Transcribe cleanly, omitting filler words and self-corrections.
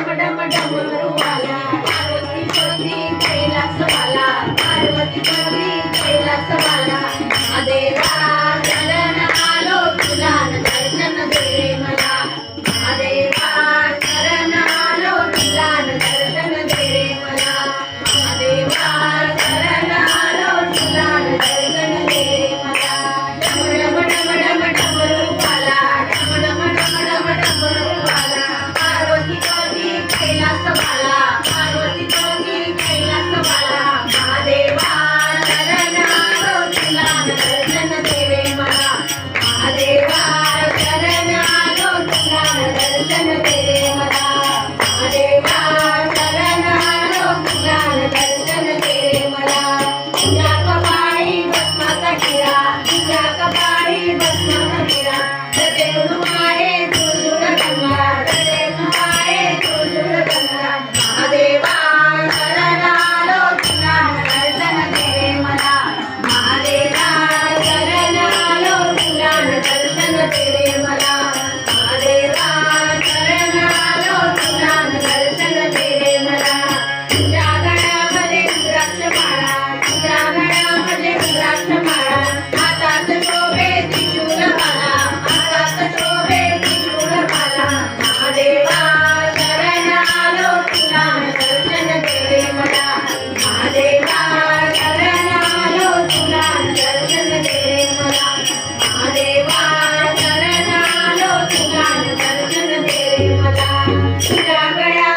डम डम डमरूवाला पार्वती पदवी कैलासवाला पार्वती पदवी कैलासवाला महादेवा शरण आलो तुला दर्शन दे मला महादेवा शरण आलो तुला दर्शन दे मला महादेवा शरण आलो तुला दर्शन दे मला डम डम डम डमरूवाला डम डम डमरूवाला पार्वती पदवी कैलासवाला पार्वती पदवी कैलासवाला महादेवा शरण आलो तुला दर्शन दे मला महादेवा शरण आलो तुला दर्शन दे मला महादेवा शरण आलो तुला दर्शन दे मला तुझ्या कपाळी भस्माचा टिळा तुझ्या कपाळी भस्माचा टिळा जटेनु आहे तुझुळ गंगा जटेनु आहे तुझुळ गंगा महादेवा शरण आलो तुला दर्शन दे मला महादेवा शरण आलो तुला दर्शन दे मला महादेवा शरण आलो तुला दर्शन दे मला तुझ्या गळ्यामध्ये रुद्राक्षमाळा तुझ्या गळ्यामध्ये रुद्राक्षमाळा हातात शोभे त्रिशूलमाला हातात शोभे त्रिशूलमाला महादेवा शरण आलो तुला दर्शन दे मला महादेवा शरण आलो तुला दर्शन दे मला महादेवा शरण आलो तुला दर्शन दे मला तुझ्या गळ्या